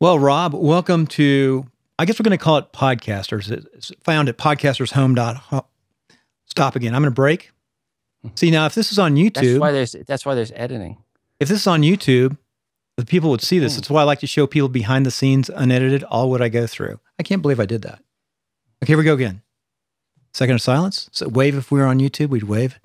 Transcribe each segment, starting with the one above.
Well, Rob, welcome to, I guess we're going to call it Podcasters. It's found at podcastershome.com. Stop again. I'm going to break. See, now, if this is on YouTube. That's why there's editing. If this is on YouTube, the people would see this. That's why I like to show people behind the scenes, unedited, all what I go through. I can't believe I did that. Okay, here we go again. Second of silence. So wave if we were on YouTube, we'd wave.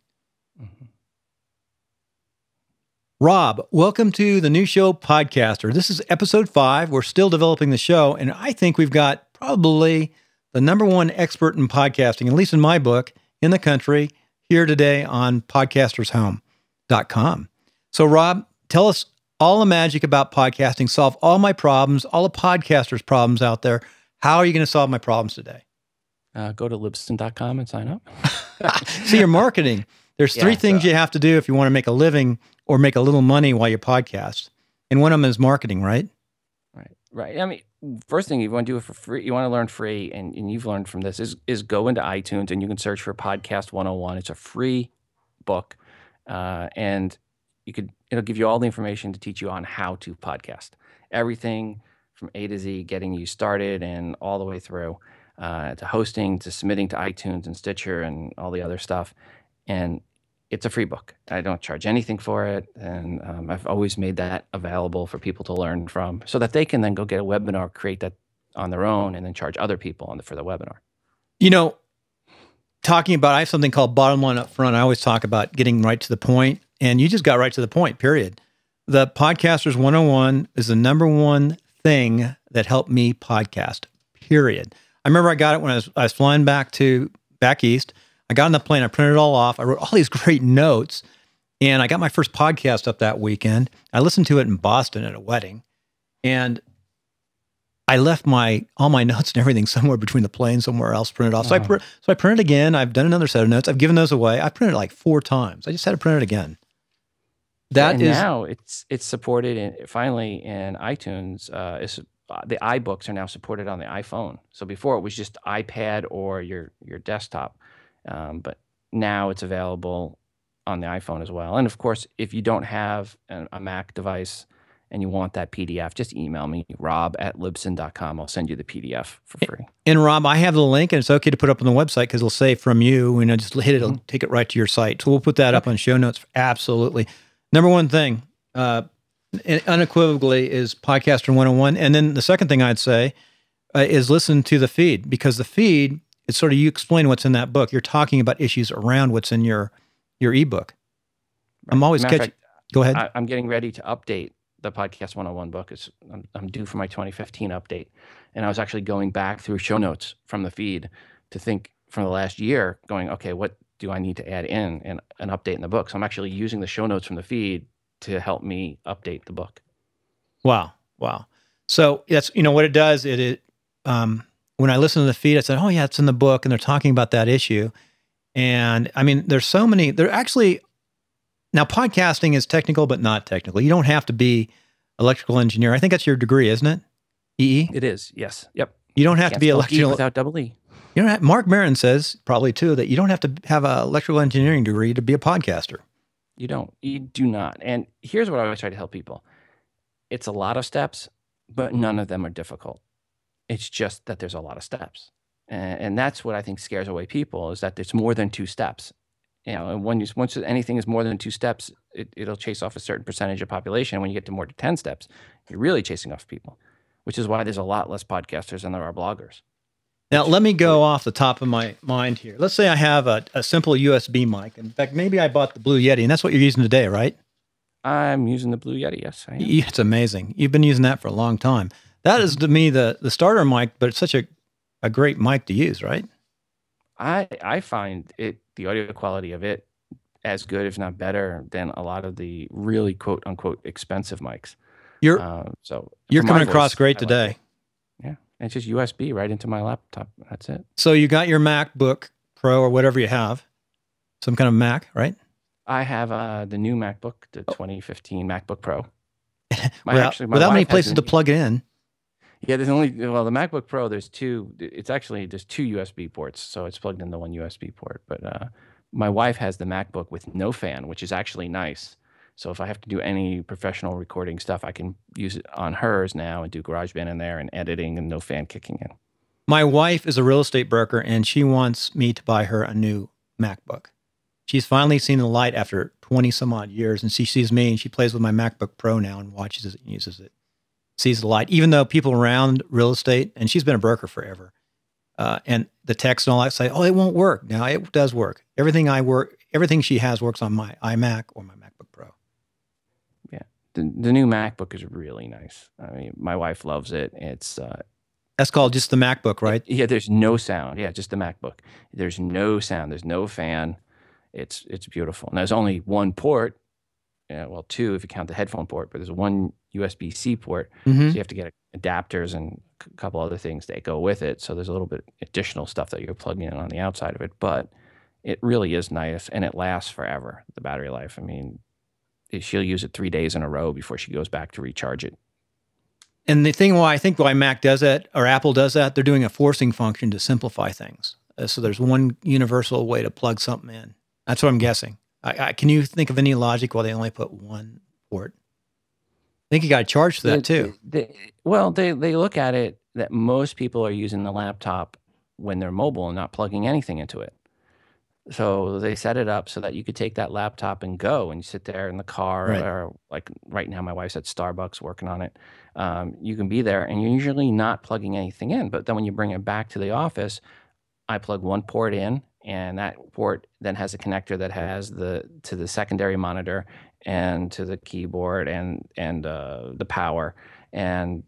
Rob, welcome to the new show, Podcaster. This is episode 5. We're still developing the show, and I think we've got probably the #1 expert in podcasting, at least in my book, in the country, here today on podcastershome.com. So, Rob, tell us all the magic about podcasting, solve all my problems, all the podcasters' problems out there. How are you going to solve my problems today? Go to libsyn.com and sign up. See, you're marketing. There's 3 things you have to do if you want to make a living or make a little money while you podcast. And one of them is marketing, right? Right. I mean, first thing you want to do it for free, you want to learn free, and you've learned from this, is go into iTunes and you can search for Podcast 101. It's a free book, and it'll give you all the information to teach you on how to podcast. Everything from A to Z, getting you started and all the way through to hosting, to submitting to iTunes and Stitcher and all the other stuff. And it's a free book. I don't charge anything for it. And I've always made that available for people to learn from so that they can then go get a webinar, create that on their own, and then charge other people for the webinar. You know, talking about, I have something called bottom line up front. I always talk about getting right to the point, and you just got right to the point, period. The Podcasters 101 is the #1 thing that helped me podcast, period. I remember I got it when I was flying back east. I got on the plane, I printed it all off. I wrote all these great notes, and I got my first podcast up that weekend. I listened to it in Boston at a wedding, and I left all my notes and everything somewhere between the plane, somewhere else, printed off. So I printed again. I've done another set of notes. I've given those away. I printed it like 4 times. I just had to print it again. Now it's supported finally in iTunes. The iBooks are now supported on the iPhone. So before it was just iPad or your desktop. But now it's available on the iPhone as well. And of course, if you don't have a Mac device and you want that PDF, just email me, rob@libsyn.com. I'll send you the PDF for free. And Rob, I have the link, and it's okay to put up on the website because it'll say from you, just hit it, it'll take it right to your site. So we'll put that up on show notes. Absolutely. #1 thing, unequivocally, is Podcaster 101. And then the second thing I'd say is listen to the feed, because the feed, it's sort of, you explain what's in that book. You're talking about issues around what's in your ebook. Right. I'm always catching. Go ahead. I'm getting ready to update the Podcast 101 book. I'm due for my 2015 update. And I was actually going back through show notes from the feed to think from the last year, going, okay, what do I need to add in and an update in the book? So I'm actually using the show notes from the feed to help me update the book. Wow. So that's, what it does, when I listen to the feed, I said, oh yeah, it's in the book, and they're talking about that issue. And I mean, there's so many, now podcasting is technical, but not technical. You don't have to be electrical engineer. I think that's your degree, isn't it? EE? It is, yes. Yep. You don't have to be electrical. without double E. You don't have, Mark Maron says, probably too, that you don't have to have an electrical engineering degree to be a podcaster. You don't. You do not. And here's what I always try to help people. It's a lot of steps, but none of them are difficult. It's just that there's a lot of steps. And that's what I think scares away people, is that there's more than 2 steps. And once anything is more than 2 steps, it'll chase off a certain percentage of population. When you get to more than 10 steps, you're really chasing off people, which is why there's a lot less podcasters than there are bloggers. Now, let me go off the top of my mind here. Let's say I have a simple USB mic. In fact, maybe I bought the Blue Yeti, and that's what you're using today, right? I'm using the Blue Yeti, yes. I am. It's amazing. You've been using that for a long time. That is, to me, the starter mic, but it's such a great mic to use, right? I find the audio quality of it as good, if not better, than a lot of the really quote unquote expensive mics. You're coming across great today. Like yeah, and it's just USB right into my laptop. That's it. So you got your MacBook Pro or whatever you have, some kind of Mac, right? I have the new MacBook, the 2015 MacBook Pro. Without many places to plug it in. Yeah, the MacBook Pro, there's 2 USB ports, so it's plugged into one USB port. But my wife has the MacBook with no fan, which is actually nice So if I have to do any professional recording stuff, I can use it on hers now and do GarageBand in there and editing and no fan kicking in. My wife is a real estate broker, and she wants me to buy her a new MacBook. She's finally seen the light after 20 some odd years, and she sees me and she plays with my MacBook Pro now and watches it and uses it. Sees the light, even though people around real estate, and she's been a broker forever, and the text and all that say, "Oh, it won't work." Now it does work. Everything she has works on my iMac or my MacBook Pro. Yeah, the new MacBook is really nice. I mean, my wife loves it. It's that's called just the MacBook, right? Yeah, there's no sound. Yeah, just the MacBook. There's no sound. There's no fan. It's beautiful. And there's only one port. Yeah, well, two if you count the headphone port, but there's one USB-C port. So you have to get adapters and a couple other things that go with it. So there's a little bit additional stuff that you're plugging in on the outside of it. But it really is nice, and it lasts forever, the battery life. I mean, she'll use it 3 days in a row before she goes back to recharge it. And the thing I think why Mac does that, or Apple does that, they're doing a forcing function to simplify things. So there's one universal way to plug something in. That's what I'm guessing. Can you think of any logic why they only put one port? I think you got to charge for that too. They look at it that most people are using the laptop when they're mobile and not plugging anything into it. So they set it up so that you could take that laptop and go and you sit there in the car, Right. or like right now, my wife's at Starbucks working on it. You can be there and you're usually not plugging anything in. But then when you bring it back to the office, I plug one port in, and that port then has a connector that has to the secondary monitor and to the keyboard and the power and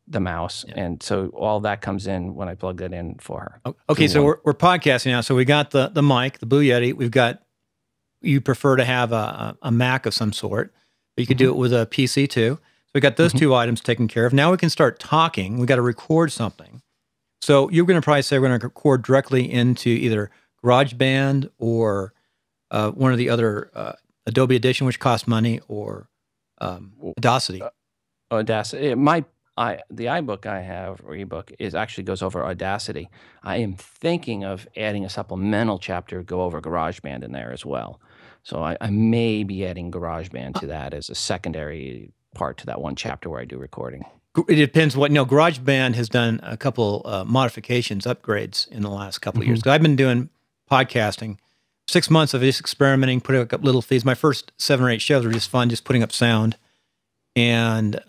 the mouse. Yeah. And so all that comes in when I plug that in for her. Okay, so we're podcasting now. So we got the mic, the Blue Yeti. We've got, you prefer to have a Mac of some sort, but you could do it with a PC too. So we got those two items taken care of. Now we can start talking. We got to record something. So you're going to probably say we're going to record directly into either GarageBand or one of the other Adobe Audition, which costs money, or Audacity. Audacity. The iBook I have, or ebook, actually goes over Audacity. I am thinking of adding a supplemental chapter to go over GarageBand in there as well. So I may be adding GarageBand to that as a secondary part to that one chapter where I do recording. It depends what, GarageBand has done a couple modifications, upgrades in the last couple of years. Because I've been doing podcasting, 6 months of just experimenting, putting up little feeds. My first 7 or 8 shows were just fun, just putting up sound. And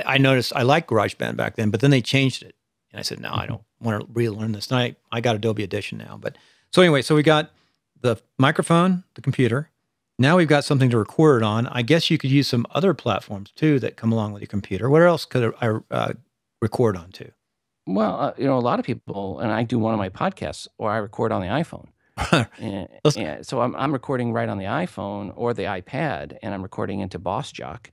I noticed I liked GarageBand back then, but then they changed it. And I said, no, I don't want to relearn this. And I got Adobe Audition now. But so anyway, so we got the microphone, the computer. Now we've got something to record it on. I guess you could use some other platforms too that come along with your computer. What else could I record on to? Well, a lot of people, and I do one of my podcasts, or I record on the iPhone. and so I'm recording right on the iPhone or the iPad, and I'm recording into BossJock.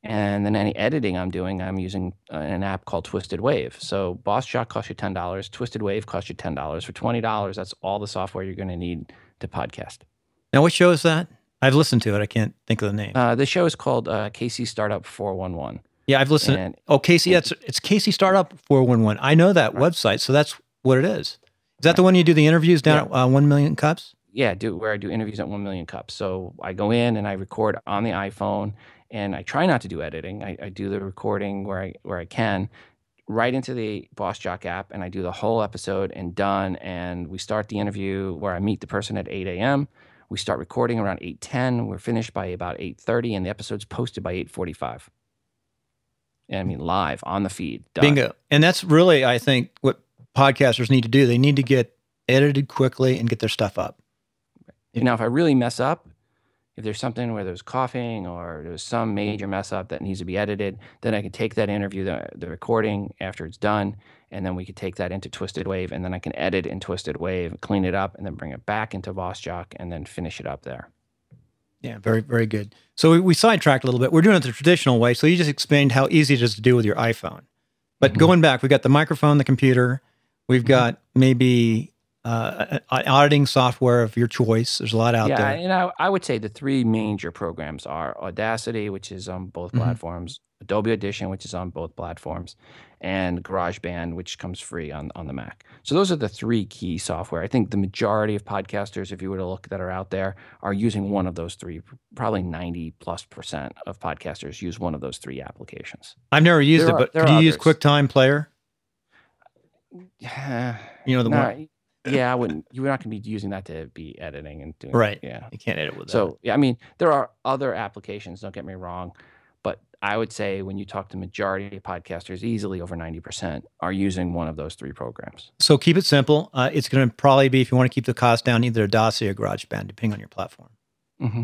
And then any editing I'm doing, I'm using an app called Twisted Wave. So BossJock costs you $10. Twisted Wave costs you $10. For $20, that's all the software you're going to need to podcast. Now, what show is that? I've listened to it. I can't think of the name. The show is called Casey Startup 411. Yeah, I've listened. Casey, it's Casey Startup 411. I know that website, so that's what it is. Is that the one you do the interviews down at 1 Million Cups? Yeah, where I do interviews at 1 Million Cups. So I go in and I record on the iPhone, and I try not to do editing. I do the recording where I can, right into the BossJock app, and I do the whole episode and done. And we start the interview where I meet the person at 8 a.m. We start recording around 8:10. We're finished by about 8:30, and the episode's posted by 8:45. And I mean, live on the feed. Done. Bingo. And that's really, I think, what podcasters need to do. They need to get edited quickly and get their stuff up. Now, if I really mess up, if there's something where there's coughing or there's some major mess up that needs to be edited, then I can take that interview, the recording after it's done, and then we could take that into Twisted Wave, and then I can edit in Twisted Wave, clean it up, and then bring it back into BossJock, and then finish it up there. Yeah, very, very good. So we sidetracked a little bit. We're doing it the traditional way. So you just explained how easy it is to do with your iPhone. But going back, we've got the microphone, the computer. We've got maybe auditing software of your choice. There's a lot out Yeah, there. and I would say the three major programs are Audacity, which is on both Mhm. platforms, Adobe Audition, which is on both platforms, and GarageBand, which comes free on the Mac. So those are the three key software. I think the majority of podcasters, if you were to look that are out there, are using one of those three. Probably 90+% of podcasters use one of those three applications. I've never used There it, are but there could are you use others. QuickTime Player? You know the No, one, yeah, I wouldn't. You're not going to be using that to be editing and doing. right? Yeah. You can't edit with that. So yeah, I mean, there are other applications. Don't get me wrong, but I would say when you talk to majority of podcasters, easily over 90% are using one of those three programs. So keep it simple. It's going to probably be, if you want to keep the cost down, either Audacity or GarageBand, depending on your platform. Mm-hmm.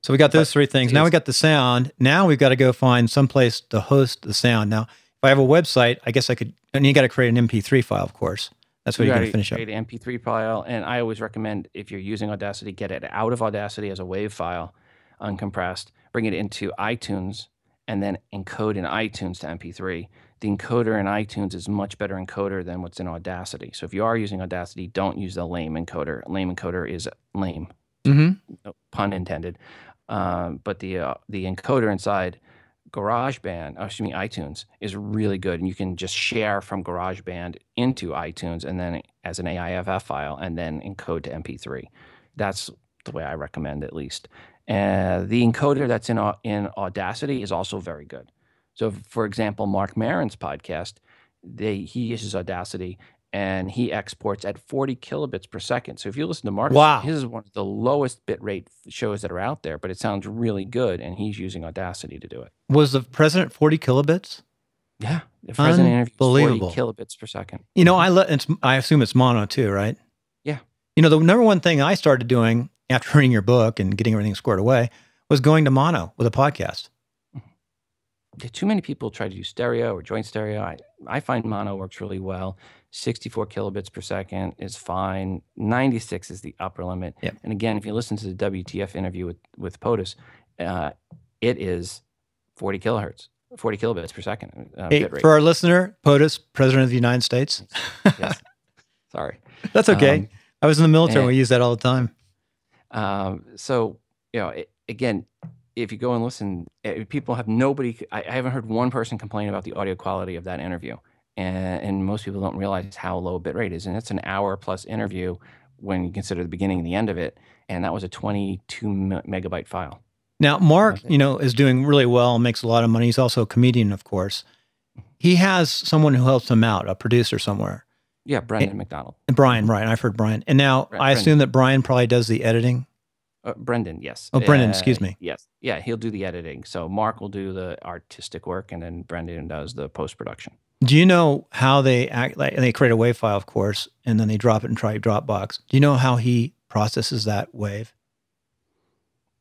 So we got those three things. Now we got the sound. Now we've got to go find someplace to host the sound. Now, if I have a website, I guess I could, and you got to create an MP3 file, of course. That's what you're going to finish up. Create an MP3 file, and I always recommend, if you're using Audacity, get it out of Audacity as a WAV file, uncompressed, bring it into iTunes, and then encode in iTunes to MP3. The encoder in iTunes is much better encoder than what's in Audacity. So if you are using Audacity, don't use the lame encoder. Lame encoder is lame, no pun intended. But the encoder inside iTunes is really good, and you can just share from GarageBand into iTunes and then as an AIFF file and then encode to MP3. That's the way I recommend, at least. The encoder that's in Audacity is also very good. So, for example, Mark Maron's podcast, he uses Audacity, and he exports at 40 kilobits per second. So if you listen to Mark's, his is one of the lowest bitrate shows that are out there, but it sounds really good, and he's using Audacity to do it. Was the president 40 kilobits? Yeah, the president interviews 40 Unbelievable. kilobits per second. You know, I assume it's mono too, right? Yeah. You know, the number one thing I started doing after reading your book and getting everything squared away was going to mono with a podcast. Yeah, too many people try to do stereo or joint stereo. I find mono works really well. 64 kilobits per second is fine. 96 is the upper limit. Yep. And again, if you listen to the WTF interview with POTUS, it is 40 kilohertz, 40 kilobits per second. Hey, for our listener, POTUS, President of the United States. Yes. Sorry. That's okay. I was in the military. And we use that all the time. So, you know, again, if you go and listen, people have I haven't heard one person complain about the audio quality of that interview. And most people don't realize how low a bit rate is. And it's an hour plus interview when you consider the beginning and the end of it. And that was a 22 megabyte file. Now, Mark, you know, is doing really well, makes a lot of money. He's also a comedian, of course. He has someone who helps him out, a producer somewhere. Yeah, Brendan McDonald. And Brian, right. I've heard Brian. And now I assume that Brian probably does the editing. Brendan, yes. Oh, Brendan, excuse me. Yes. Yeah, he'll do the editing. So Mark will do the artistic work, and then Brendan does the post-production. Do you know how they act? Like, they create a WAV file, of course, and then they drop it in Dropbox. Do you know how he processes that WAV?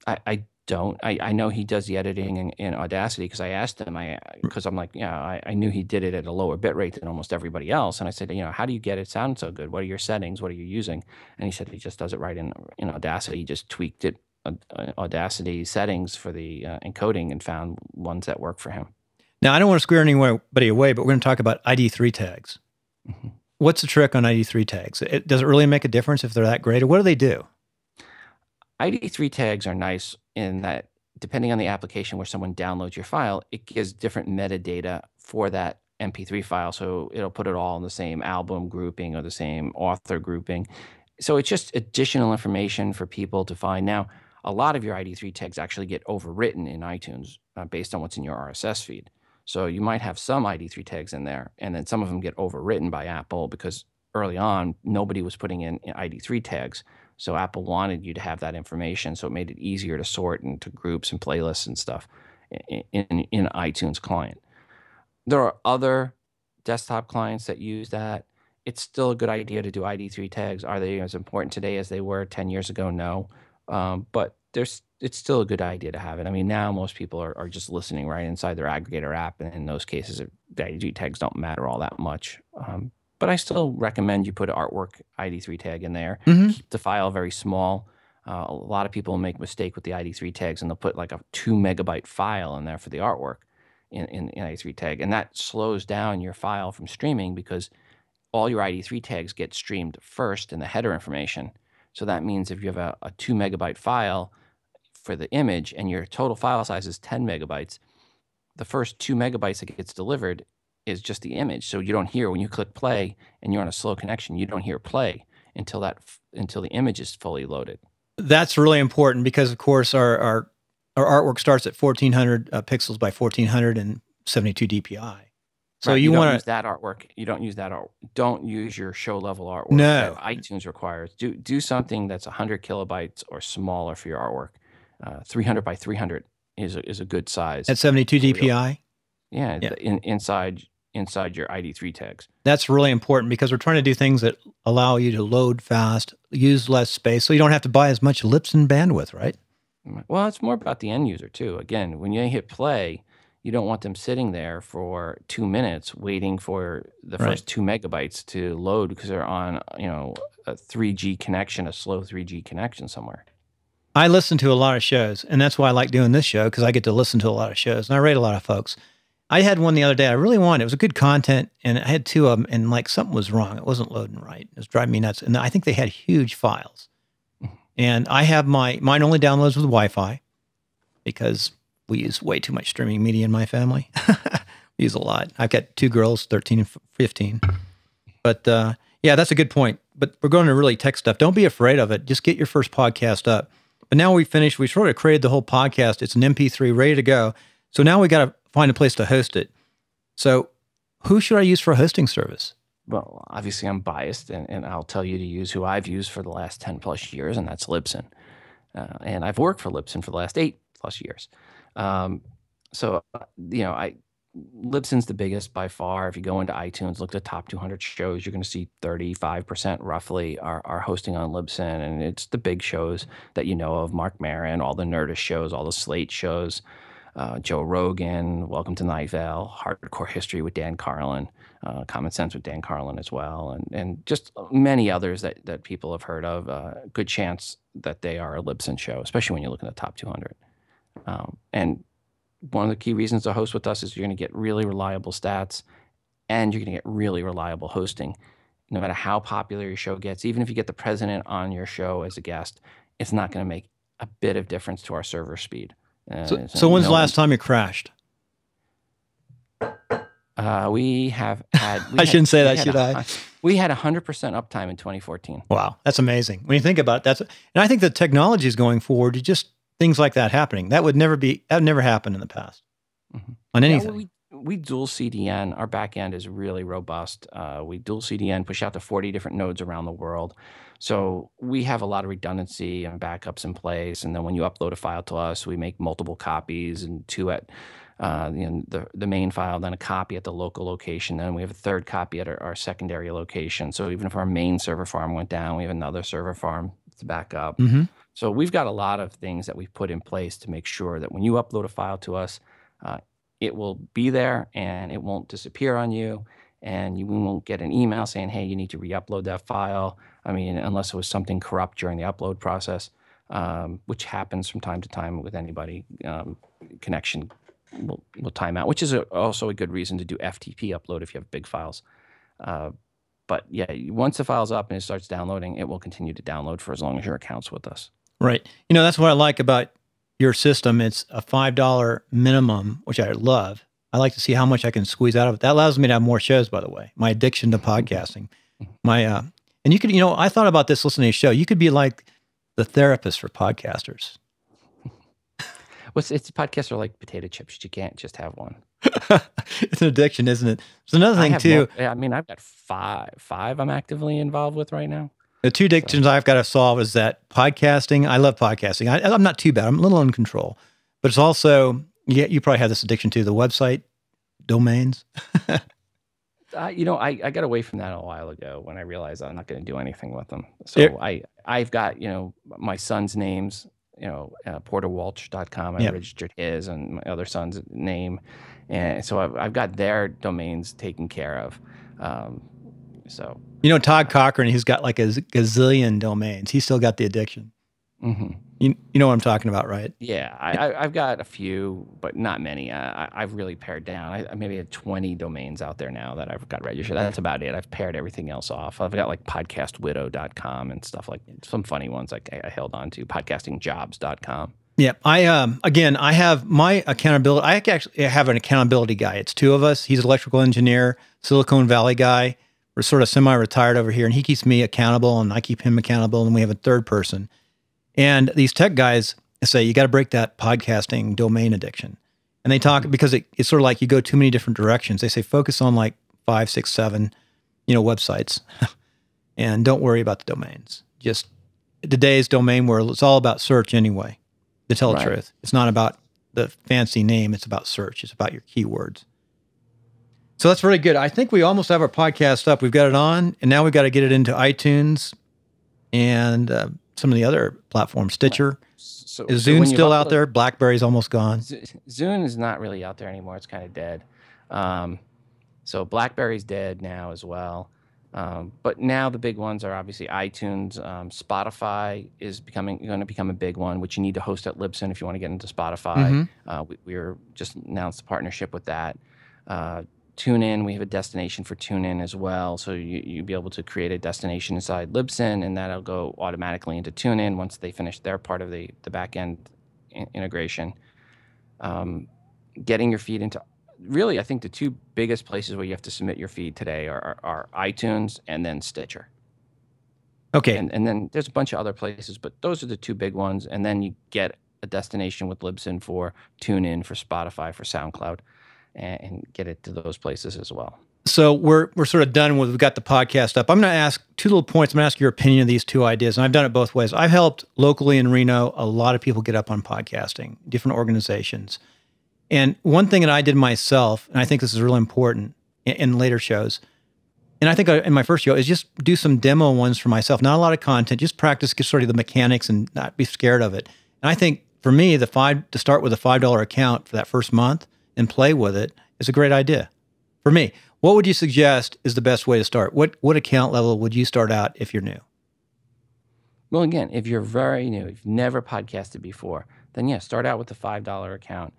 I don't. I know he does the editing in Audacity, because I asked him, because I'm like, yeah, I knew he did it at a lower bit rate than almost everybody else. And I said, you know, how do you get it sound so good? What are your settings? What are you using? And he said he just does it right in Audacity. He just tweaked it, Audacity settings for the encoding, and found ones that work for him. Now, I don't want to scare anybody away, but we're going to talk about ID3 tags. Mm-hmm. What's the trick on ID3 tags? Does it really make a difference if they're that great, or what do they do? ID3 tags are nice in that, depending on the application where someone downloads your file, it gives different metadata for that MP3 file. So it'll put it all in the same album grouping or the same author grouping. So it's just additional information for people to find. Now, a lot of your ID3 tags actually get overwritten in iTunes based on what's in your RSS feed. So you might have some ID3 tags in there, and then some of them get overwritten by Apple, because early on, nobody was putting in ID3 tags. So Apple wanted you to have that information, so it made it easier to sort into groups and playlists and stuff in iTunes client. There are other desktop clients that use that. It's still a good idea to do ID3 tags. Are they as important today as they were 10 years ago? No. But it's still a good idea to have it. I mean, now most people are just listening right inside their aggregator app, and in those cases, the ID3 tags don't matter all that much. But I still recommend you put an artwork ID3 tag in there. Mm-hmm. Keep the file very small. A lot of people make a mistake with the ID3 tags, and they'll put like a 2 megabyte file in there for the artwork in ID3 tag. And that slows down your file from streaming, because all your ID3 tags get streamed first in the header information. So that means if you have a 2 megabyte file for the image and your total file size is 10 megabytes, the first 2 megabytes that gets delivered is just the image. So you don't hear when you click play and you're on a slow connection, you don't hear play until the image is fully loaded. That's really important because, of course, our artwork starts at 1400 pixels by 1472 DPI. So right, you want to use that artwork. You don't use that art. Don't use your show level artwork No. that iTunes requires. Do something that's 100 kilobytes or smaller for your artwork. 300 by 300 is a good size. At 72 DPI? Yeah. Inside your ID3 tags. That's really important because we're trying to do things that allow you to load fast, use less space, so you don't have to buy as much Libsyn bandwidth, right? Well, it's more about the end user too. Again, when you hit play, you don't want them sitting there for 2 minutes waiting for the first 2 megabytes to load because they're on, a 3G connection, a slow 3G connection somewhere. I listen to a lot of shows, and that's why I like doing this show, because I get to listen to a lot of shows, and I rate a lot of folks. I had one the other day I really wanted. It was a good content, and I had 2 of them, and like something was wrong. It wasn't loading right. It was driving me nuts. And I think they had huge files. And I have mine only downloads with Wi-Fi because we use way too much streaming media in my family. We use a lot. I've got 2 girls, 13 and 15. But yeah, that's a good point. But we're going to really tech stuff. Don't be afraid of it. Just get your first podcast up. But now we finished. We sort of created the whole podcast. It's an MP3 ready to go. So now we got to find a place to host it. So who should I use for a hosting service? Well, obviously I'm biased, and I'll tell you to use who I've used for the last 10 plus years, and that's Libsyn. And I've worked for Libsyn for the last 8 plus years. Libsyn's the biggest by far. If you go into iTunes, look at the top 200 shows, you're going to see 35% roughly are hosting on Libsyn, and it's the big shows that you know of: Mark Maron, all the Nerdist shows, all the Slate shows, Joe Rogan, Welcome to Night Vale, Hardcore History with Dan Carlin, Common Sense with Dan Carlin as well, and just many others that people have heard of. Good chance that they are a Libsyn show, especially when you look at the top 200. And one of the key reasons to host with us is you're going to get really reliable stats, and you're going to get really reliable hosting. No matter how popular your show gets, even if you get the president on your show as a guest, it's not going to make a bit of difference to our server speed. So when's the last time it crashed? We have had... I shouldn't say that, should I? We had 100% uptime in 2014. Wow, that's amazing. When you think about it, and I think the technology is going forward to just things like that happening. That would never happened in the past on anything. Yeah, we dual CDN. Our back end is really robust. We dual CDN, push out to 40 different nodes around the world. So we have a lot of redundancy and backups in place. And then when you upload a file to us, we make multiple copies, and 2 at the main file, then a copy at the local location. Then we have a 3rd copy at our secondary location. So even if our main server farm went down, we have another server farm to back up. So we've got a lot of things that we've put in place to make sure that when you upload a file to us, it will be there and it won't disappear on you, and you won't get an email saying, hey, you need to re-upload that file. I mean, unless it was something corrupt during the upload process, which happens from time to time with anybody. Connection will time out, which is also a good reason to do FTP upload if you have big files. But yeah, once the file's up and it starts downloading, it will continue to download for as long as your account's with us. Right. You know, that's what I like about your system. It's a $5 minimum, which I love. I like to see how much I can squeeze out of it. That allows me to have more shows, by the way. My addiction to podcasting. And you could, I thought about this listening to a show. You could be like the therapist for podcasters. It's podcasts are like potato chips. You can't just have one. It's an addiction, isn't it? There's another thing too. I've got five I'm actively involved with right now. The 2 addictions I've got to solve is that podcasting. I love podcasting. I'm not too bad. I'm a little in control, but it's also, you probably have this addiction to the website domains. I got away from that a while ago when I realized I'm not going to do anything with them. So I've got, my son's names, porterwalch.com. I registered his and my other son's name. And so I've got their domains taken care of. Todd Cochran, he's got like a gazillion domains. He's still got the addiction. Hmm. You know what I'm talking about, right? Yeah, I've got a few, but not many. I've really pared down. I maybe have 20 domains out there now that I've got registered. That's about it. I've pared everything else off. I've got like podcastwidow.com and stuff like some funny ones like I held on to, podcastingjobs.com. Yeah. Again, I have my accountability. I actually have an accountability guy. It's two of us. He's an electrical engineer, Silicon Valley guy. We're sort of semi-retired over here, and he keeps me accountable and I keep him accountable. And we have a third person. And these tech guys say, you got to break that podcasting domain addiction. And they talk because it's sort of like you go too many different directions. They say, focus on like 5, 6, 7, websites and don't worry about the domains. Just today's domain world, it's all about search anyway, to tell the truth. It's not about the fancy name. It's about search. It's about your keywords. So that's really good. I think we almost have our podcast up. We've got it on, and now we've got to get it into iTunes and some of the other platforms. Stitcher. So is Zune still out there? BlackBerry's almost gone. Zune is not really out there anymore. It's kind of dead. So BlackBerry's dead now as well. But now the big ones are obviously iTunes. Spotify is going to become a big one, which you need to host at Libsyn if you want to get into Spotify. We're just announced a partnership with that. TuneIn, we have a destination for TuneIn as well. So you'll be able to create a destination inside Libsyn, and that'll go automatically into TuneIn once they finish their part of the back-end integration. Getting your feed into, really, I think the two biggest places where you have to submit your feed today are iTunes and then Stitcher. Okay. And then there's a bunch of other places, but those are the two big ones. And then you get a destination with Libsyn for TuneIn, for Spotify, for SoundCloud, and get it to those places as well. So we're sort of done with, we've got the podcast up. I'm going to ask two little points. I'm going to ask your opinion of these two ideas. And I've done it both ways. I've helped locally in Reno a lot of people get up on podcasting, different organizations. And one thing that I did myself, and I think this is really important in later shows, and I think in my first show, is just do some demo ones for myself. Not a lot of content, just practice sort of the mechanics and not be scared of it. And I think for me, to start with a $5 account for that first month and play with it is a great idea for me. What would you suggest is the best way to start? What account level would you start out if you're new? Well, again, if you're very new, if you've never podcasted before, then yeah, start out with the $5 account.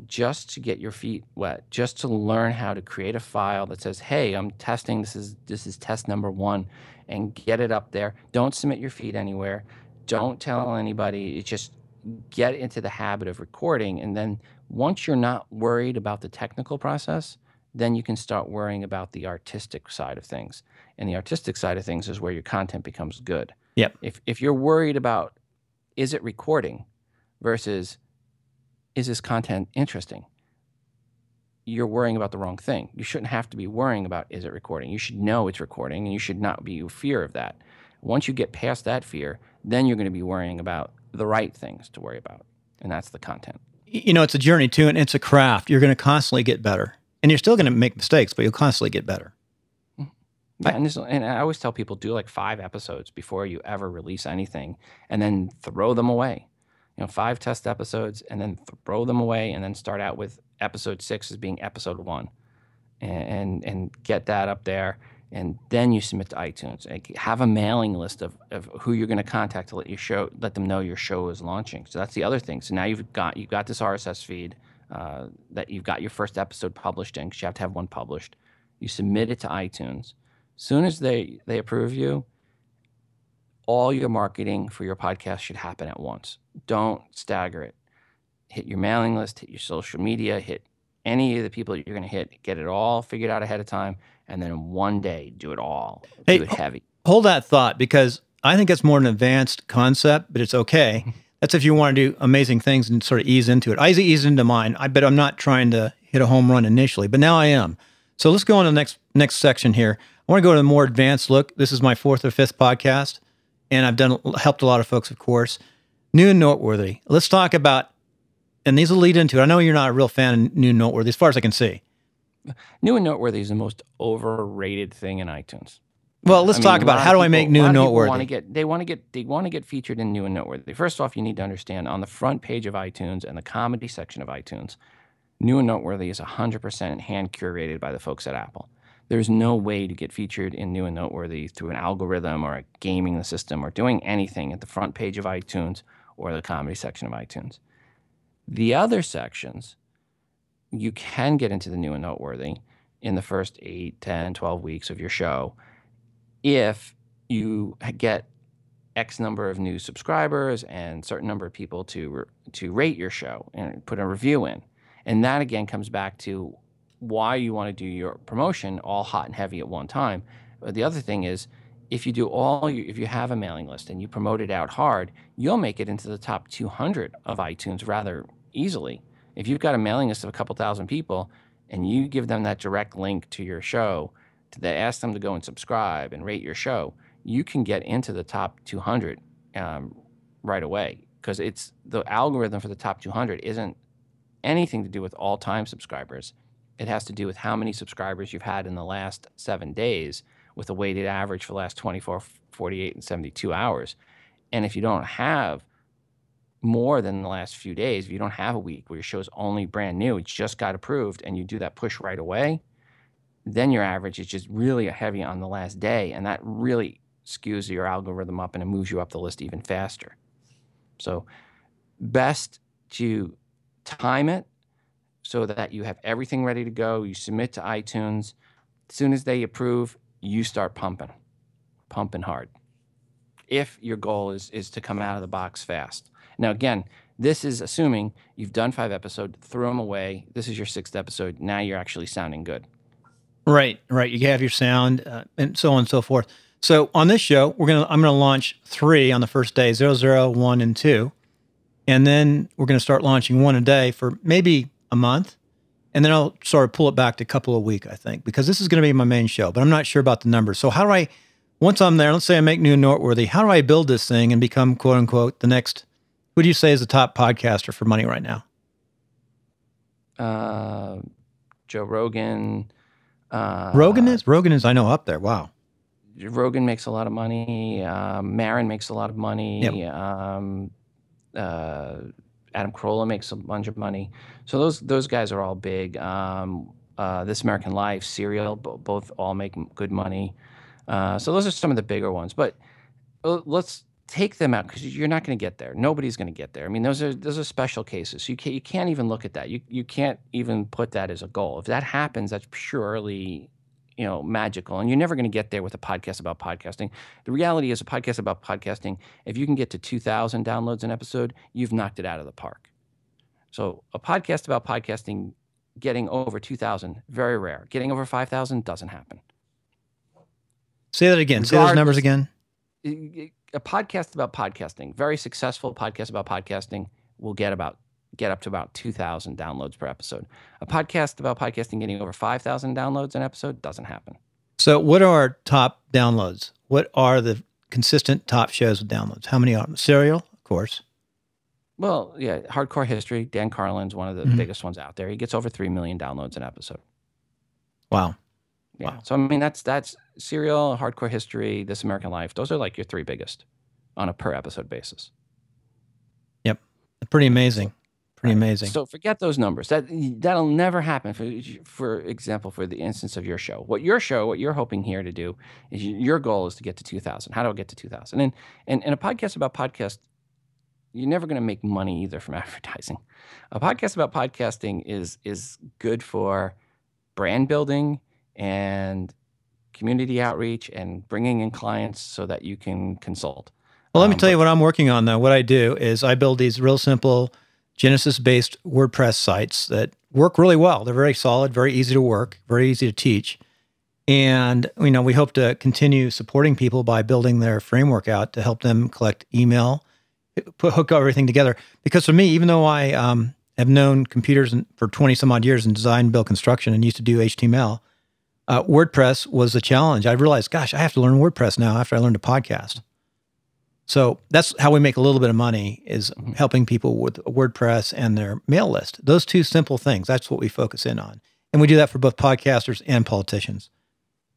Just to get your feet wet, just to learn how to create a file that says, hey, I'm testing, this is test number 1, and get it up there. Don't submit your feed anywhere. Don't tell anybody. It's just get into the habit of recording. And then once you're not worried about the technical process, then you can start worrying about the artistic side of things. And the artistic side of things is where your content becomes good. Yep. If you're worried about, is it recording versus is this content interesting? You're worrying about the wrong thing. You shouldn't have to be worrying about, is it recording? You should know it's recording, and you should not be in fear of that. Once you get past that fear, then you're going to be worrying about the right things to worry about, and that's the content. It's a journey too, and it's a craft. You're going to constantly get better, and you're still going to make mistakes, but you'll constantly get better. Yeah, and I always tell people, do like 5 episodes before you ever release anything, and then throw them away. 5 test episodes, and then throw them away, and then start out with episode 6 as being episode 1, and get that up there, and then you submit to iTunes. Have a mailing list of who you're going to contact to let them know your show is launching. So that's the other thing. So now you've got this RSS feed that you've got your first episode published in, because you have to have one published. You submit it to iTunes. Soon as they approve you, all your marketing for your podcast should happen at once. Don't stagger it. Hit your mailing list, hit your social media, hit any of the people that you're going to hit, get it all figured out ahead of time, and then in one day, do it all. Do it heavy. Hold that thought, because I think that's more an advanced concept, but it's okay. That's if you want to do amazing things and sort of ease into it. I ease into mine, but I'm not trying to hit a home run initially, but now I am. So let's go on to the next section here. I want to go to the more advanced look. This is my 4th or 5th podcast, and I've helped a lot of folks, of course. New and noteworthy. Let's talk about, and these will lead into it. I know you're not a real fan of new and noteworthy, as far as I can see. New and noteworthy is the most overrated thing in iTunes. Well, let's talk about how do I make new and noteworthy. They want to get featured in new and noteworthy. First off, you need to understand on the front page of iTunes and the comedy section of iTunes, new and noteworthy is 100% hand curated by the folks at Apple. There's no way to get featured in New and Noteworthy through an algorithm or gaming the system or doing anything at the front page of iTunes or the comedy section of iTunes. The other sections, you can get into the New and Noteworthy in the first 8, 10, 12 weeks of your show if you get X number of new subscribers and certain number of people to rate your show and put a review in. And that again comes back to why you want to do your promotion all hot and heavy at one time. But the other thing is, if you have a mailing list and you promote it out hard, you'll make it into the top 200 of iTunes rather easily. If you've got a mailing list of a couple thousand people and you give them that direct link to your show, ask them to go and subscribe and rate your show, you can get into the top 200 right away, because it's the algorithm for the top 200 isn't anything to do with all-time subscribers. It has to do with how many subscribers you've had in the last 7 days with a weighted average for the last 24, 48, and 72 hours. And if you don't have more than the last few days, if you don't have a week where your show's only brand new, it just got approved, and you do that push right away, then your average is just really heavy on the last day, and that really skews your algorithm up and it moves you up the list even faster. So best to time it so that you have everything ready to go. You submit to iTunes. As soon as they approve, you start pumping hard. If your goal is to come out of the box fast. Now, again, this is assuming you've done 5 episodes, threw them away. This is your 6th episode. Now you're actually sounding good. Right. You have your sound and so on and so forth. So on this show, I'm going to launch 3 on the first day, 0, 1, and 2. And then we're going to start launching 1 a day for maybe a month. And then I'll sort of pull it back to a couple a week, I think, because this is going to be my main show, but I'm not sure about the numbers. So how do I, once I'm there, let's say I make New and Noteworthy, how do I build this thing and become, quote unquote, the next, who do you say is the top podcaster for money right now? Joe Rogan. Rogan is, I know, up there. Wow. Rogan makes a lot of money. Marin makes a lot of money. Yep. Adam Carolla makes a bunch of money. So those guys are all big. This American Life, Serial, both all make good money. So those are some of the bigger ones. But let's take them out, because you're not going to get there. Nobody's going to get there. I mean, those are special cases. You can't even look at that. You can't even put that as a goal. If that happens, that's purely magical, and you're never going to get there with a podcast about podcasting. The reality is, a podcast about podcasting, if you can get to 2,000 downloads an episode, you've knocked it out of the park. So a podcast about podcasting getting over 2,000, very rare. Getting over 5,000 doesn't happen. Say that again. Say those numbers again. A podcast about podcasting, very successful podcast about podcasting, will get up to about 2,000 downloads per episode. A podcast about podcasting getting over 5,000 downloads an episode doesn't happen. So what are our top downloads? What are the consistent top shows with downloads? How many are them? Serial, of course. Well, yeah, Hardcore History, Dan Carlin's one of the biggest ones out there. He gets over 3 million downloads an episode. Wow. Yeah. Wow. So, I mean, that's Serial, Hardcore History, This American Life. Those are like your 3 biggest on a per episode basis. Yep. Pretty amazing. Amazing. So forget those numbers. That'll never happen. For example, for the instance of your show, what you're hoping here to do is your goal is to get to 2,000. How do I get to 2,000? And a podcast about podcast, you're never going to make money either from advertising. A podcast about podcasting is good for brand building and community outreach and bringing in clients so that you can consult. Well, let me tell you what I'm working on, though. What I do is I build these real simple Genesis-based WordPress sites that work really well. They're very solid, very easy to work, very easy to teach. And, we hope to continue supporting people by building their framework out to help them collect email, hook everything together. Because for me, even though I have known computers for 20 some odd years in design, build, construction, and used to do HTML, WordPress was a challenge. I realized, gosh, I have to learn WordPress now after I learned a podcast. So that's how we make a little bit of money, is helping people with WordPress and their mail list. Those 2 simple things, that's what we focus in on. And we do that for both podcasters and politicians.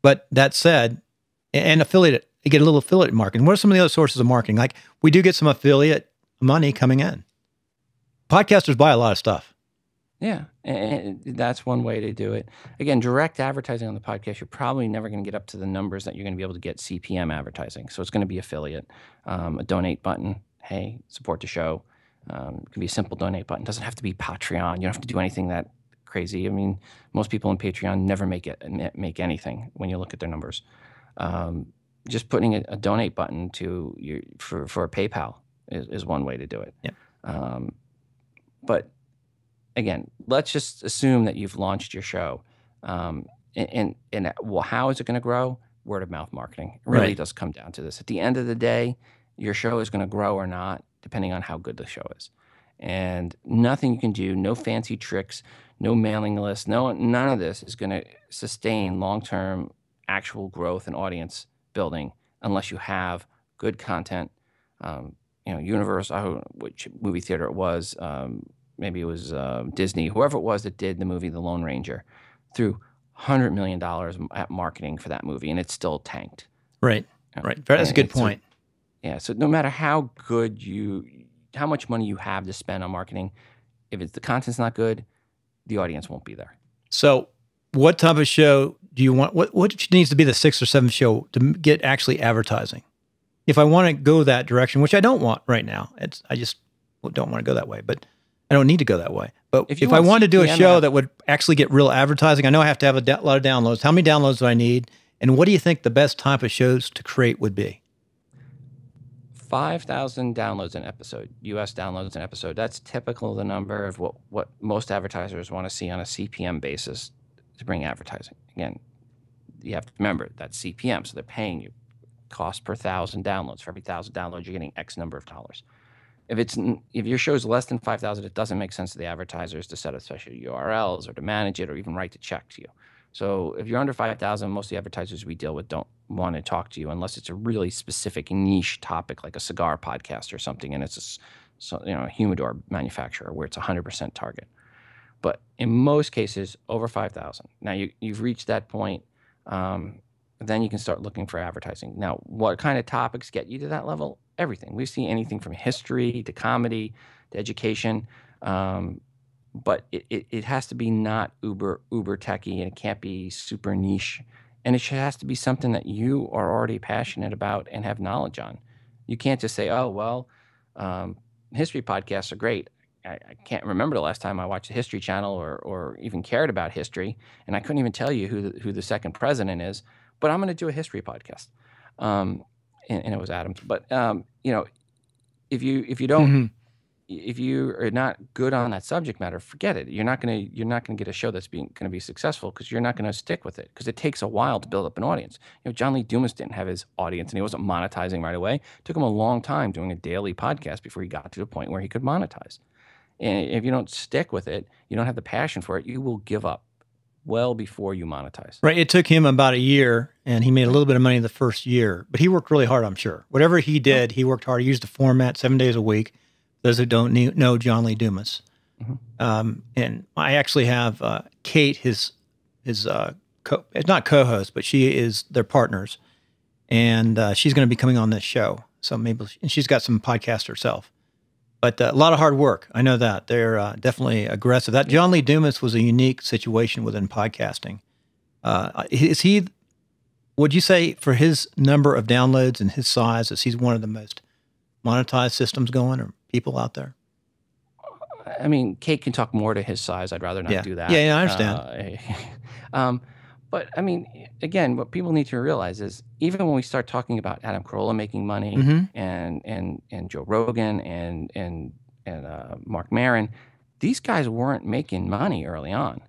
But that said, and affiliate, you get a little affiliate marketing. What are some of the other sources of marketing? Like, we do get some affiliate money coming in. Podcasters buy a lot of stuff. Yeah, and that's one way to do it. Again, direct advertising on the podcast, you're probably never going to get up to the numbers that you're going to be able to get CPM advertising. So it's going to be affiliate, a donate button. Hey, support the show. It can be a simple donate button. It doesn't have to be Patreon. You don't have to do anything that crazy. I mean, most people in Patreon never make anything when you look at their numbers. Just putting a donate button to your for a PayPal is one way to do it. Yep. But again, let's just assume that you've launched your show. And well, how is it going to grow? Word of mouth marketing. It really does come down to this. At the end of the day, your show is going to grow or not, depending on how good the show is. And nothing you can do, no fancy tricks, no mailing list, none of this is going to sustain long-term actual growth and audience building unless you have good content. Universal, which movie theater it was, maybe it was Disney, whoever it was that did the movie The Lone Ranger, threw $100 million at marketing for that movie, and it still tanked. Right. That's a good point. So no matter how good how much money you have to spend on marketing, if the content's not good, the audience won't be there. So what type of show do you want? What needs to be the 6th or 7th show to get actually advertising? If I want to go that direction, which I don't want right now, I just don't want to go that way, but I don't need to go that way. But if I want to do a show that would actually get real advertising, I know I have to have a lot of downloads. How many downloads do I need? And what do you think the best type of shows to create would be? 5,000 downloads an episode, US downloads an episode. That's typical the number of what most advertisers want to see on a CPM basis to bring advertising. Again, you have to remember that's CPM, so they're paying you cost per 1,000 downloads. For every 1,000 downloads, you're getting X number of dollars. If your show is less than 5,000, it doesn't make sense to the advertisers to set up special URLs or to manage it or even write the check to you. So if you're under 5,000, most of the advertisers we deal with don't want to talk to you unless it's a really specific niche topic like a cigar podcast or something, and it's a humidor manufacturer where it's 100% target. But in most cases, over 5,000. Now you've reached that point. Then you can start looking for advertising. Now, what kind of topics get you to that level? Everything. We see anything from history to comedy to education. But it has to be not uber techie, and it can't be super niche. And it has to be something that you are already passionate about and have knowledge on. You can't just say, oh, well, history podcasts are great. I can't remember the last time I watched a History Channel or even cared about history, and I couldn't even tell you who the second president is, but I'm going to do a history podcast. And it was Adams. But, if you don't, if you are not good on that subject matter, forget it. You're not going to get a show that's going to be successful because you're not going to stick with it because it takes a while to build up an audience. John Lee Dumas didn't have his audience and he wasn't monetizing right away. It took him a long time doing a daily podcast before he got to the point where he could monetize. And if you don't stick with it, you don't have the passion for it, you will give up well before you monetize. Right. It took him about a year, and he made a little bit of money the first year, but he worked really hard, I'm sure. Whatever he did, he worked hard. He used the format 7 days a week. Those who don't know John Lee Dumas. And I actually have Kate, his not co-host, but she is their partners. And she's going to be coming on this show. So maybe, and she's got some podcasts herself. But a lot of hard work. I know that. They're definitely aggressive. That John Lee Dumas was a unique situation within podcasting. Would you say for his number of downloads and his size, is he one of the most monetized systems going or people out there? I mean, Kate can talk more to his size. I'd rather not do that. Yeah, I understand. But I mean, again, what people need to realize is even when we start talking about Adam Carolla making money and Joe Rogan and Mark Maron, these guys weren't making money early on.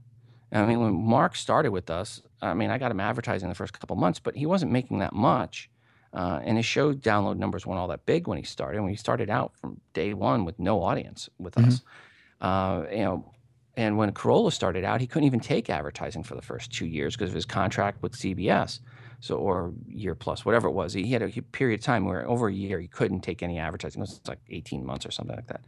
I mean, when Mark started with us, I mean, I got him advertising the first couple months, but he wasn't making that much. And his show download numbers weren't all that big when he started. When he started out from day one with no audience with us, and when Carolla started out, he couldn't even take advertising for the first 2 years because of his contract with CBS. Or year plus, whatever it was. He had a period of time where over a year he couldn't take any advertising. It was like 18 months or something like that.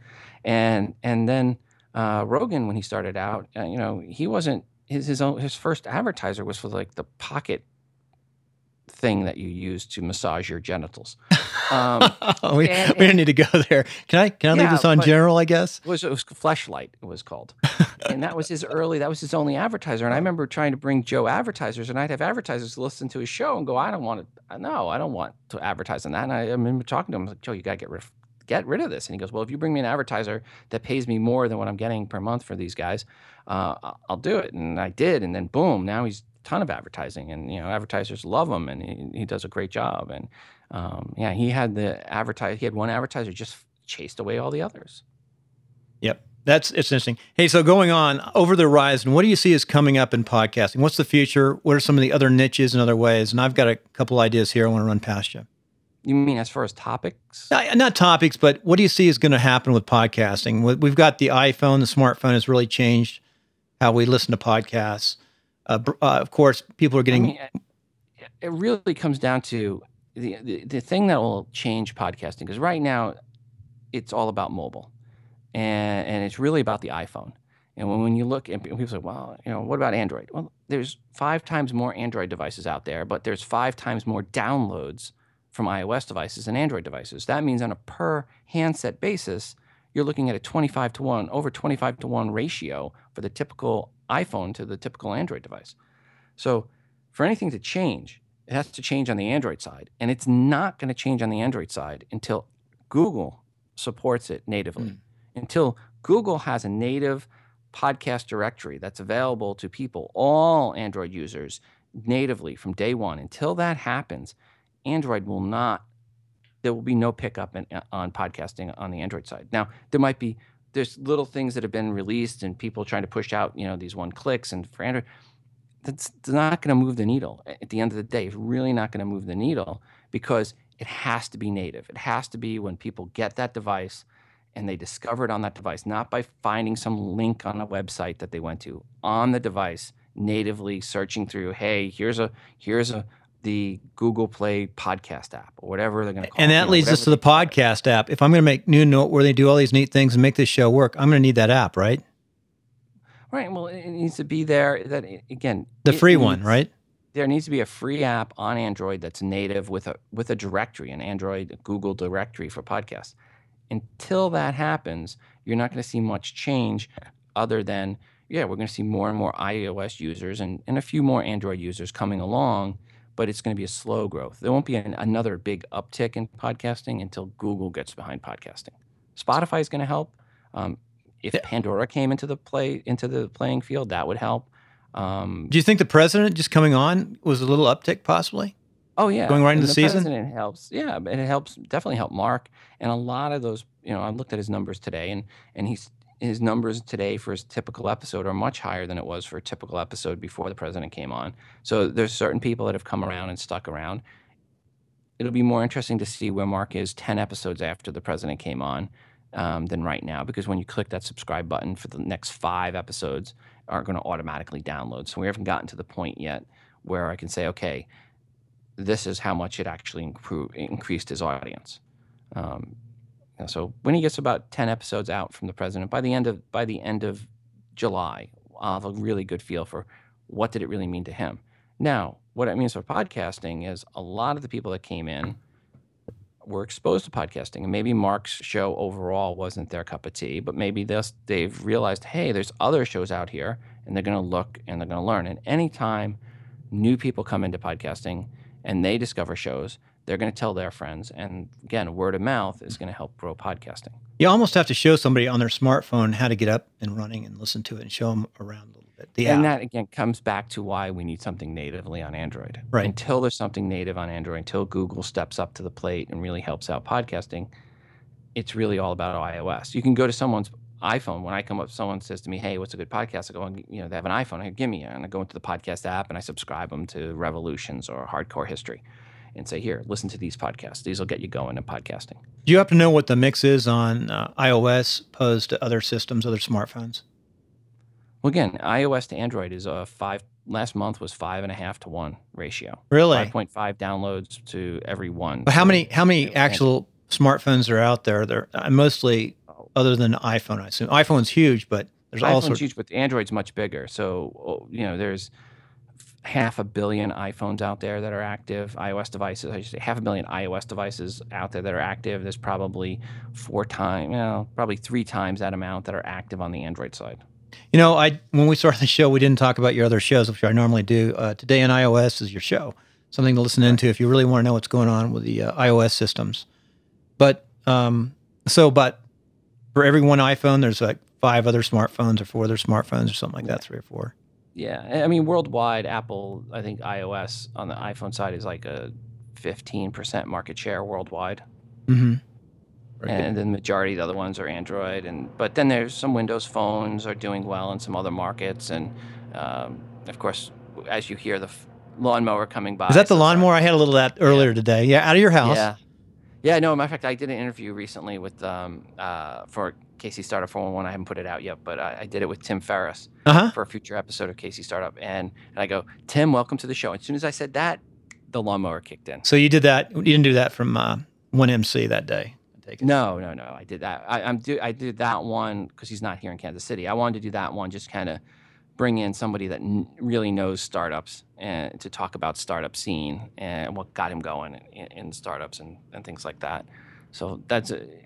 And then Rogan, when he started out, he wasn't his first advertiser was for like the Pocket thing that you use to massage your genitals. We don't need to go there. Can I leave this on general, I guess? It was Fleshlight, it was called. And that was his only advertiser. And I remember trying to bring Joe advertisers, and I'd have advertisers listen to his show and go, I don't want to advertise on that. And I remember talking to him, like, Joe, you got to get rid of this. And he goes, well, if you bring me an advertiser that pays me more than what I'm getting per month for these guys, I'll do it. And I did. And then boom, now he's a ton of advertising, and advertisers love him, and he does a great job. And he had one advertiser just chased away all the others. Yep. It's interesting. Hey, so going on over the horizon, what do you see is coming up in podcasting? What's the future? What are some of the other niches and other ways? And I've got a couple ideas here I want to run past you. You mean as far as topics? Not topics, but what do you see is going to happen with podcasting? We've got the iPhone, the smartphone has really changed how we listen to podcasts. Of course, people are getting... it really comes down to the thing that will change podcasting, because right now it's all about mobile. And it's really about the iPhone. And when you look, and people say, well, what about Android? Well, there's 5 times more Android devices out there, but there's 5 times more downloads from iOS devices and Android devices. That means on a per handset basis, you're looking at over 25 to 1 ratio for the typical iPhone to the typical Android device. So for anything to change, it has to change on the Android side. And it's not going to change on the Android side until Google supports it natively. Until Google has a native podcast directory that's available to people, all Android users, natively from day one. Until that happens, Android there will be no pickup on podcasting on the Android side. Now, there's little things that have been released and people trying to push out, these one clicks, and for Android, that's not going to move the needle. At the end of the day, it's really not going to move the needle, because it has to be native. It has to be when people get that device and they discover it on that device, not by finding some link on a website that they went to, on the device, natively searching through, hey, here's the Google Play podcast app, or whatever they're going to call it. And that leads us to the podcast app. If I'm going to make new note where they do all these neat things and make this show work, I'm going to need that app, right? Right. Well, it needs to be there. That, again, the free one, right? There needs to be a free app on Android that's native with a directory, an Android Google directory for podcasts. Until that happens, you're not going to see much change, other than, we're going to see more and more iOS users and a few more Android users coming along, but it's going to be a slow growth. There won't be another big uptick in podcasting until Google gets behind podcasting. Spotify is going to help. If Pandora came into the playing field, that would help. Do you think the president just coming on was a little uptick, possibly? Oh yeah, going right into the season. President helps. Yeah, it helps. Definitely help Mark, and a lot of those. I looked at his numbers today, and his numbers today for his typical episode are much higher than it was for a typical episode before the president came on. So there's certain people that have come around and stuck around. It'll be more interesting to see where Mark is 10 episodes after the president came on than right now, because when you click that subscribe button, for the next 5 episodes are going to automatically download. So we haven't gotten to the point yet where I can say, okay, this is how much it actually increased his audience. So when he gets about 10 episodes out from the president, by the end of July, I'll have a really good feel for what did it really mean to him. Now, what it means for podcasting is a lot of the people that came in were exposed to podcasting, and maybe Mark's show overall wasn't their cup of tea, but maybe they've realized, hey, there's other shows out here, and they're going to look and they're going to learn. And anytime new people come into podcasting and they discover shows, they're going to tell their friends. And again, word of mouth is going to help grow podcasting. You almost have to show somebody on their smartphone how to get up and running and listen to it, and show them around a little bit. And that, again, comes back to why we need something natively on Android. Right. Until there's something native on Android, until Google steps up to the plate and really helps out podcasting, it's really all about iOS. You can go to someone's iPhone. When I come up, someone says to me, hey, what's a good podcast? I go, they have an iPhone. I go, give me it. And I go into the podcast app and I subscribe them to Revolutions or Hardcore History and say, here, listen to these podcasts. These will get you going in podcasting. Do you have to know what the mix is on iOS opposed to other systems, other smartphones? Well, again, iOS to Android is last month was 5.5 to 1 ratio. Really? 5.5 downloads to every one. But how many actual smartphones are out there? They're mostly other than iPhone, I assume. iPhone's huge, but there's also huge, but Android's much bigger. So there's 500 million iPhones out there that are active, iOS devices. I should say 500 million iOS devices out there that are active. There's probably probably 3 times that amount that are active on the Android side. You know, when we started the show, we didn't talk about your other shows, which I normally do. Today in iOS is your show, something to listen into if you really want to know what's going on with the iOS systems. But but for every one iPhone, there's like 5 other smartphones or 4 other smartphones or something like that, 3 or 4. Yeah, I mean, worldwide, Apple, I think iOS on the iPhone side is like a 15% market share worldwide. Mm-hmm. And then the majority of the other ones are Android, but then there's some Windows phones are doing well in some other markets, and of course, as you hear the lawnmower coming by. Is that the lawnmower? I had a little of that earlier today. Yeah, out of your house. Yeah. No, matter of fact, I did an interview recently with for KC Startup 411. I haven't put it out yet, but I did it with Tim Ferriss for a future episode of KC Startup, and I go, Tim, welcome to the show. As soon as I said that, the lawnmower kicked in. So you did that? You didn't do that from 1MC that day? No. I did that. I did that one because he's not here in Kansas City. I wanted to do that one, just kind of bring in somebody that really knows startups and to talk about startup scene and what got him going in startups and things like that. So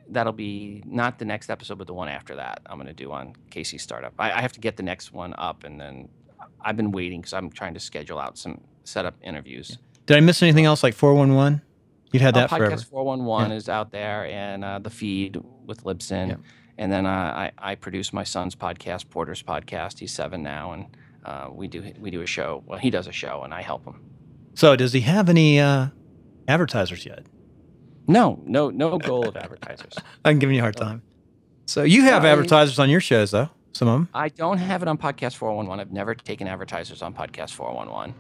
that'll be not the next episode, but the one after that I'm going to do on KC Startup. I have to get the next one up, and then I've been waiting because I'm trying to schedule out some setup interviews. Did I miss anything else like 411? You've had that forever. Podcast 411 is out there, and the feed with Libsyn. Yeah. And then I produce my son's podcast, Porter's podcast. He's 7 now, and we do a show. Well, he does a show, and I help him. So does he have any advertisers yet? No goal of advertisers. I'm giving you a hard time. So you have advertisers on your shows, though, some of them. I don't have it on Podcast 411. I've never taken advertisers on Podcast 411.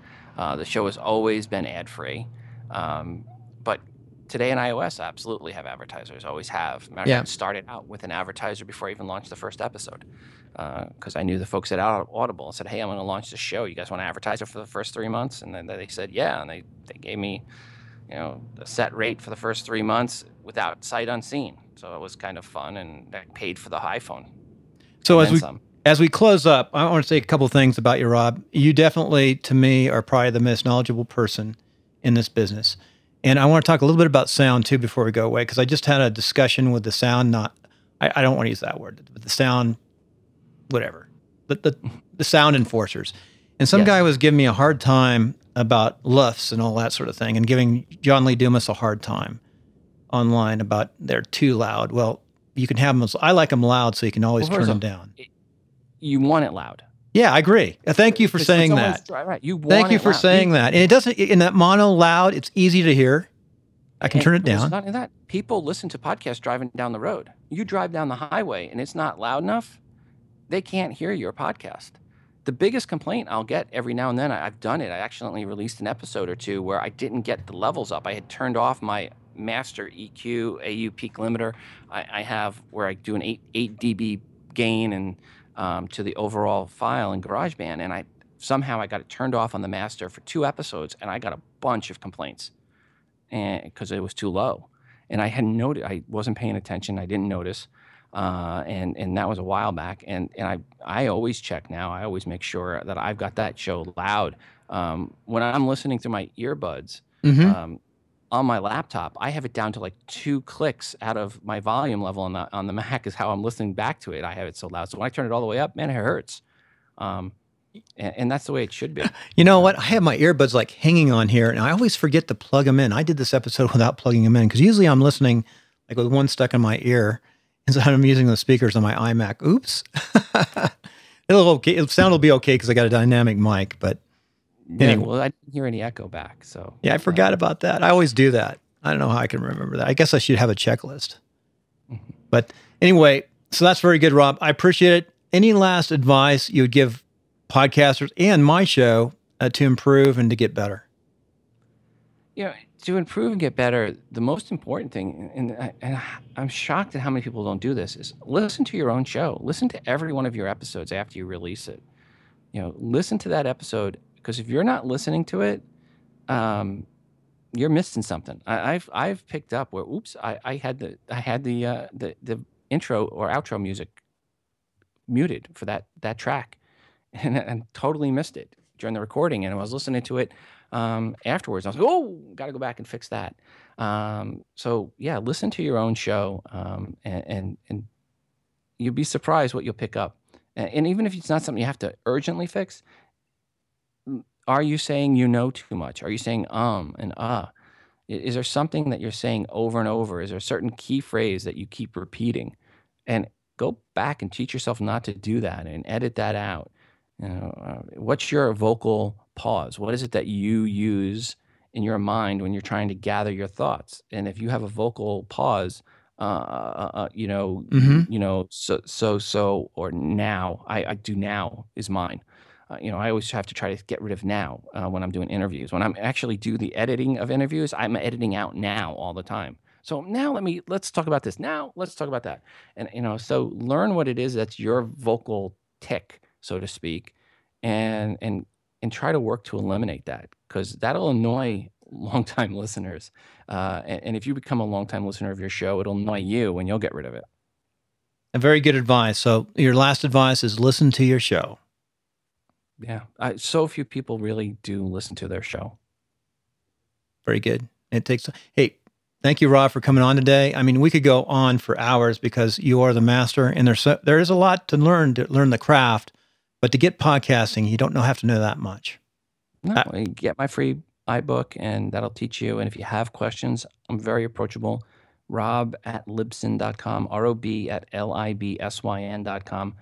The show has always been ad-free. But Today in iOS, I absolutely have advertisers, always have. Matter of fact, started out with an advertiser before I even launched the first episode because I knew the folks at Audible and said, hey, I'm going to launch this show. You guys want to advertise it for the first 3 months? And then they said, yeah. And they gave me a set rate for the first 3 months without sight unseen. So it was kind of fun, and I paid for the iPhone. So as we close up, I want to say a couple of things about you, Rob. You definitely, to me, are probably the most knowledgeable person in this business. And I want to talk a little bit about sound, too, before we go away, because I just had a discussion with the sound, I don't want to use that word, but the sound, whatever, the sound enforcers. And some guy was giving me a hard time about LUFs and all that sort of thing, and giving John Lee Dumas a hard time online about they're too loud. Well, you can have them, I like them loud, so you can always turn them down. You want it loud. Yeah, I agree. Thank you for saying that. Right. Thank you for saying that. And it doesn't, in that mono loud, it's easy to hear. I can turn it down. It's not that. People listen to podcasts driving down the road. You drive down the highway and it's not loud enough, they can't hear your podcast. The biggest complaint I'll get every now and then, I've done it. I accidentally released an episode or two where I didn't get the levels up. I had turned off my master EQ, AU peak limiter. I have where I do an 8 dB gain and to the overall file in GarageBand, and somehow I got it turned off on the master for 2 episodes, and I got a bunch of complaints, and because it was too low, and I hadn't noticed, I wasn't paying attention, I didn't notice, and that was a while back, and I always check now. I always make sure that I've got that show loud. When I'm listening through my earbuds. On my laptop, I have it down to like 2 clicks out of my volume level on the Mac is how I'm listening back to it. I have it so loud. So when I turn it all the way up, man, it hurts. And that's the way it should be. You know what? I have my earbuds like hanging on here, and I always forget to plug them in. I did this episode without plugging them in because usually I'm listening like with one stuck in my ear instead I'm using the speakers on my iMac. Oops. It'll sound will be okay because I got a dynamic mic, but anyway. Well, I didn't hear any echo back. So yeah, I forgot about that. I always do that. I don't know how I can remember that. I guess I should have a checklist. But anyway, so that's very good, Rob. I appreciate it. Any last advice you would give podcasters and my show to improve and to get better? To improve and get better, the most important thing, and I'm shocked at how many people don't do this, is listen to your own show. Listen to every one of your episodes after you release it. Listen to that episode. Because if you're not listening to it, you're missing something. I've picked up where I had the intro or outro music muted for that track, and totally missed it. during the recording, and I was listening to it afterwards. I was like, oh, got to go back and fix that. So yeah, listen to your own show, and you'll be surprised what you'll pick up. And even if it's not something you have to urgently fix, are you saying you know too much? Are you saying and Is there something that you're saying over and over? Is there a certain key phrase that you keep repeating? And go back and teach yourself not to do that and edit that out. What's your vocal pause? What is it that you use in your mind when you're trying to gather your thoughts? And if you have a vocal pause, so, or now, I do now is mine. I always have to try to get rid of now when I'm doing interviews. When I'm actually do the editing of interviews, I'm editing out now all the time. So now let's talk about this. Now let's talk about that. And so learn what it is that's your vocal tick, so to speak, and try to work to eliminate that, because that'll annoy longtime listeners. And if you become a longtime listener of your show, it'll annoy you and you'll get rid of it. A very good advice. So your last advice is listen to your show. Yeah. So few people really do listen to their show. Very good. Hey, thank you, Rob, for coming on today. I mean, we could go on for hours because you are the master, and there is a lot to learn the craft, but to get podcasting, you don't have to know that much. No, you get my free iBook, and that'll teach you. And if you have questions, I'm very approachable. Rob@libsyn.com, ROB@LIBSYN.com.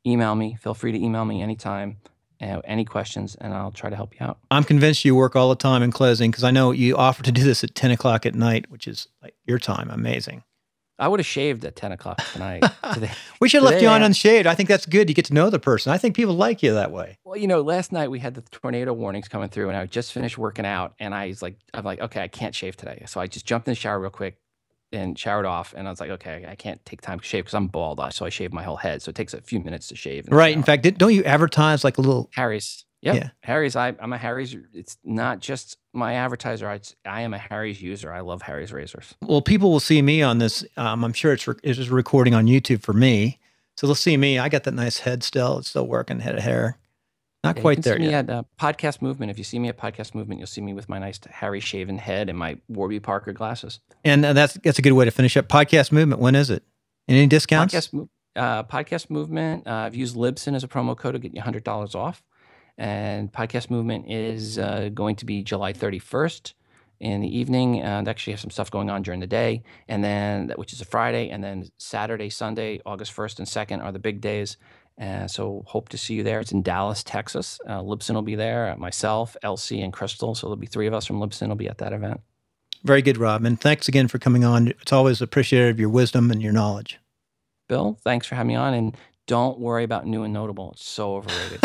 Email me. Feel free to email me anytime. Any questions, and I'll try to help you out. I'm convinced you work all the time in closing, because I know you offer to do this at 10 o'clock at night, which is like your time. Amazing. I would have shaved at 10 o'clock tonight. We should have left you on unshaved. I think that's good. You get to know the person. I think people like you that way. Well, last night we had the tornado warnings coming through, and I just finished working out, and I'm like, okay, I can't shave today. So I just jumped in the shower real quick and showered off, and I was like, okay, I can't take time to shave because I'm bald, so I shave my whole head, so it takes a few minutes to shave. Right. In fact, don't you advertise like a little Harry's? Yep. Yeah, Harry's. I'm a Harry's. It's not just my advertiser. I am a Harry's user. I love Harry's razors. Well, people will see me on this. I'm sure it's just recording on YouTube for me, so they'll see me. I got that nice head still. It's still working, head of hair. Not quite there yet. You can see me at Podcast Movement. If you see me at Podcast Movement, you'll see me with my nice Harry shaven head and my Warby Parker glasses. And that's a good way to finish up. Podcast Movement, when is it? Any discounts? Podcast Movement, I've used Libsyn as a promo code to get you $100 off. And Podcast Movement is going to be July 31st in the evening. And actually have some stuff going on during the day, and then which is a Friday. And then Saturday, Sunday, August 1st and 2nd are the big days. So hope to see you there. It's in Dallas, Texas. Libsyn will be there. Myself, Elsie, and Crystal. So there'll be 3 of us from Libsyn will be at that event. Very good, Rob. And thanks again for coming on. It's always appreciated of your wisdom and your knowledge. Bill, thanks for having me on. And don't worry about new and notable. It's so overrated.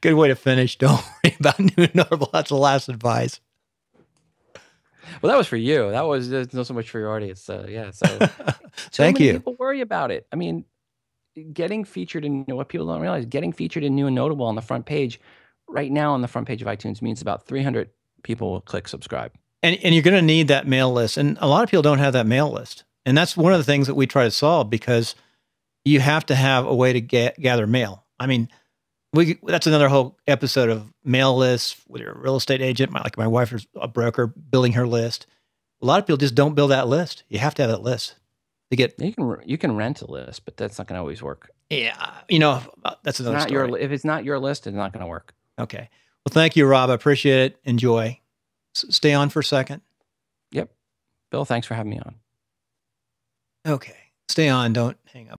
Good way to finish. Don't worry about new and notable. That's the last advice. Well, that was for you. That was not so much for your audience. Yeah. So thank you. People worry about it. I mean, getting featured in what people don't realize, getting featured in new and notable on the front page right now on the front page of iTunes means about 300 people will click subscribe. And you're going to need that mail list. And a lot of people don't have that mail list. And that's one of the things that we try to solve, because you have to have a way to gather mail. I mean, that's another whole episode of mail lists with your real estate agent. Like my wife is a broker building her list. A lot of people just don't build that list. You have to have that list to get. You can rent a list, but that's not going to always work. Yeah, that's another story. If it's not your list, it's not going to work. Okay. Well, thank you, Rob. I appreciate it. Enjoy. Stay on for a second. Yep. Bill, thanks for having me on. Okay. Stay on. Don't hang up.